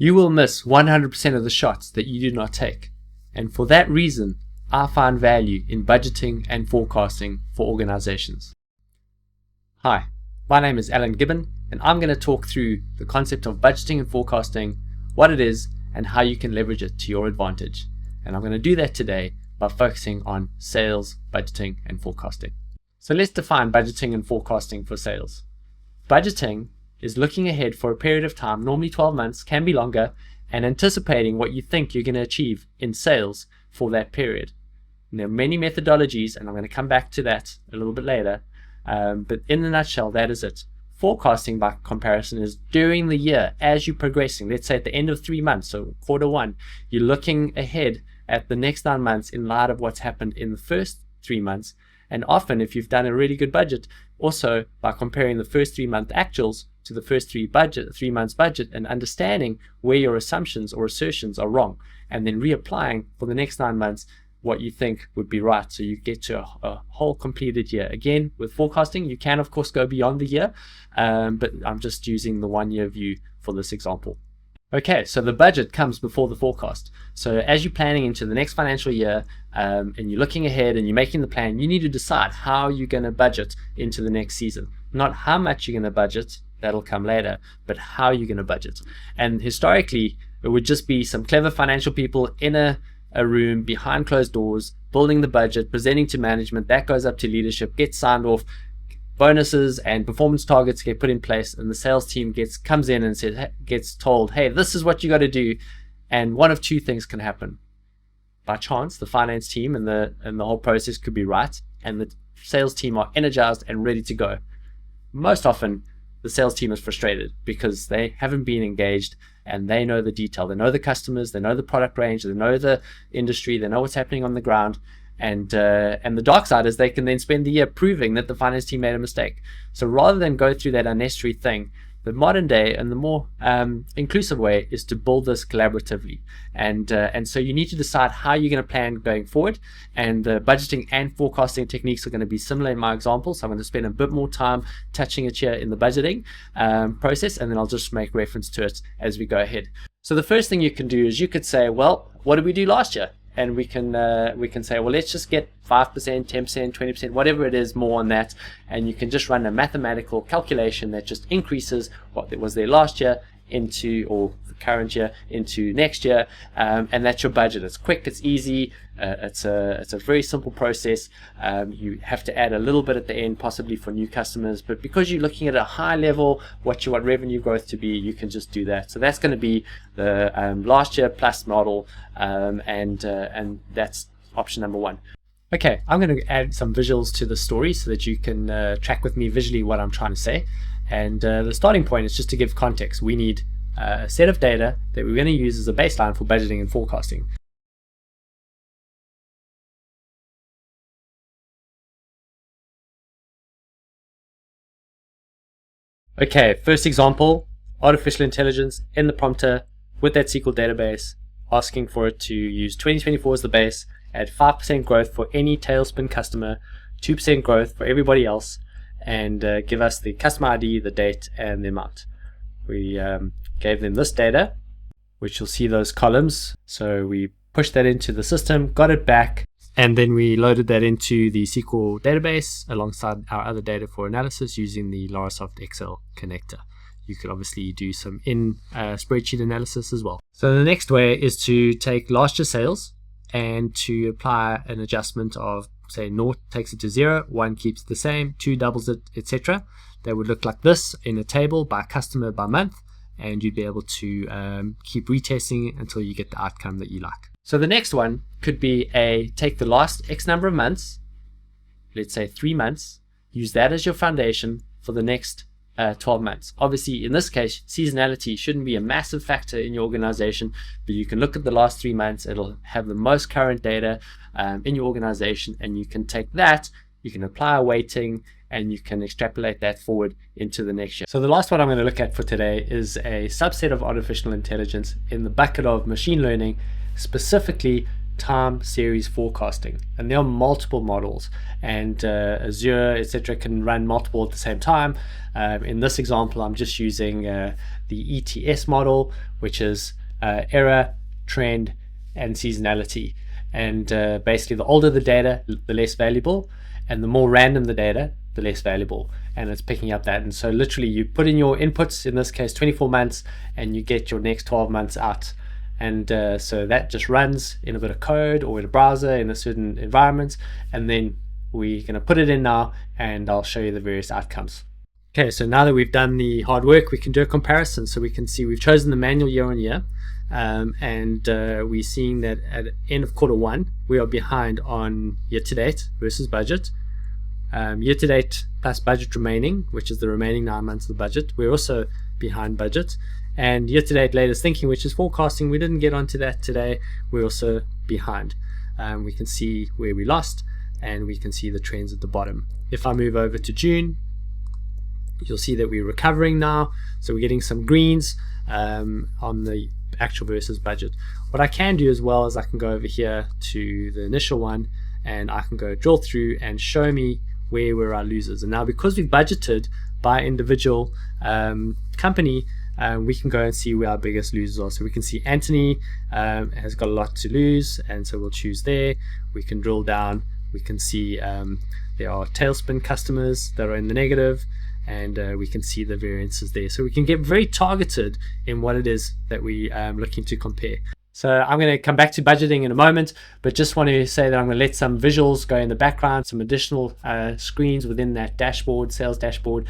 You will miss 100% of the shots that you do not take. And for that reason, I find value in budgeting and forecasting for organizations. Hi, my name is Alan Gibbon, and I'm going to talk through the concept of budgeting and forecasting, what it is, and how you can leverage it to your advantage. And I'm going to do that today by focusing on sales, budgeting, and forecasting. So let's define budgeting and forecasting for sales. Budgeting is looking ahead for a period of time, normally 12 months, can be longer, and anticipating what you think you're going to achieve in sales for that period. And there are many methodologies, and I'm going to come back to that a little bit later. But in a nutshell, that is it. Forecasting, by comparison, is during the year as you're progressing. Let's say at the end of 3 months, so quarter one, you're looking ahead at the next 9 months in light of what's happened in the first 3 months. And often, if you've done a really good budget, also by comparing the first 3 month actuals to the first 3 months budget and understanding where your assumptions or assertions are wrong, and then reapplying for the next 9 months what you think would be right, so you get to a whole completed year. Again, with forecasting, you can of course go beyond the year, but I'm just using the 1 year view for this example. Okay, so the budget comes before the forecast. So as you're planning into the next financial year, and you're looking ahead and you're making the plan, you need to decide how you're going to budget into the next season. Not how much you're going to budget, that'll come later, but how you're going to budget. And historically, it would just be some clever financial people in a room behind closed doors, building the budget, presenting to management, that goes up to leadership, gets signed off, bonuses and performance targets get put in place, and the sales team comes in and gets told, hey, this is what you got to do. And one of two things can happen. By chance, the finance team and the whole process could be right, and the sales team are energized and ready to go. Most often, the sales team is frustrated because they haven't been engaged, and they know the detail. They know the customers, they know the product range, they know the industry, they know what's happening on the ground. And the dark side is they can then spend the year proving that the finance team made a mistake. So rather than go through that unnecessary thing, the modern day and the more inclusive way is to build this collaboratively. And so you need to decide how you're going to plan going forward. And the budgeting and forecasting techniques are going to be similar in my example. So I'm going to spend a bit more time touching it here in the budgeting process, and then I'll just make reference to it as we go ahead. So the first thing you can do is you could say, well, what did we do last year? And we can say, well, let's just get 5%, 10%, 20%, whatever it is, more on that. And you can just run a mathematical calculation that just increases what was there last year into, or the current year, into next year. And that's your budget. It's quick, it's easy. It's a very simple process. You have to add a little bit at the end, possibly for new customers, but because you're looking at a high level, what you want revenue growth to be, you can just do that. So that's going to be the last year plus model, and that's option number one. Okay, I'm going to add some visuals to the story so that you can track with me visually what I'm trying to say. And the starting point is just to give context. We need a set of data that we're going to use as a baseline for budgeting and forecasting. Okay, first example, artificial intelligence in the prompter with that SQL database, asking for it to use 2024 as the base, add 5% growth for any Tailspin customer, 2% growth for everybody else, and give us the customer ID, the date, and the amount. We gave them this data, which you'll see those columns. So we pushed that into the system, got it back, and then we loaded that into the SQL database alongside our other data for analysis using the Larasoft Excel connector. You could obviously do some spreadsheet analysis as well. So the next way is to take last year's sales and to apply an adjustment of, say, 0 takes it to 0, 1 keeps it the same, 2 doubles it, etc. That would look like this in a table by customer by month, and you'd be able to keep retesting it until you get the outcome that you like. So the next one could be take the last X number of months, let's say 3 months, use that as your foundation for the next 12 months. Obviously, in this case, seasonality shouldn't be a massive factor in your organization, but you can look at the last 3 months. It'll have the most current data in your organization, and you can take that, you can apply a weighting, and you can extrapolate that forward into the next year. So the last one I'm going to look at for today is a subset of artificial intelligence in the bucket of machine learning, specifically time series forecasting, and there are multiple models, and Azure, etc., can run multiple at the same time. In this example, I'm just using the ETS model, which is error, trend, and seasonality. And basically, the older the data, the less valuable, and the more random the data, the less valuable. And it's picking up that. And so literally you put in your inputs, in this case 24 months, and you get your next 12 months out. And so that just runs in a bit of code or in a browser in a certain environment, and then we're going to put it in now, and I'll show you the various outcomes. Okay, so now that we've done the hard work, we can do a comparison. So we can see we've chosen the manual year on year, and we're seeing that at the end of quarter one, we are behind on year to date versus budget. Year to date plus budget remaining, which is the remaining 9 months of the budget, we're also behind budget. And year to date latest thinking, which is forecasting, we didn't get onto that today, we're also behind. We can see where we lost, and we can see the trends at the bottom. If I move over to June, you'll see that we're recovering now, so we're getting some greens on the actual versus budget. What I can do as well is I can go over here to the initial one, and I can go drill through and show me where were our losers. And now, because we've budgeted by individual company, we can go and see where our biggest losers are. So we can see Anthony has got a lot to lose, and so we'll choose there. We can drill down, we can see there are Tailspin customers that are in the negative, and we can see the variances there. So we can get very targeted in what it is that we looking to compare. So I'm going to come back to budgeting in a moment, but just want to say that I'm going to let some visuals go in the background, some additional screens within that dashboard, sales dashboard,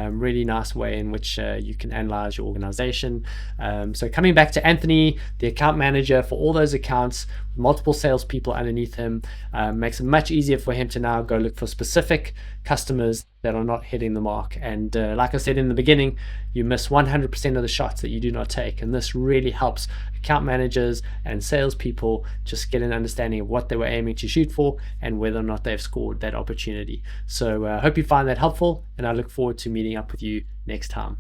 really nice way in which you can analyze your organization. So coming back to Anthony, the account manager for all those accounts, multiple salespeople underneath him, makes it much easier for him to now go look for specific customers that are not hitting the mark. And like I said in the beginning, you miss 100% of the shots that you do not take, and this really helps account managers and salespeople just get an understanding of what they were aiming to shoot for and whether or not they've scored that opportunity. So I hope you find that helpful, and I look forward to meeting up with you next time.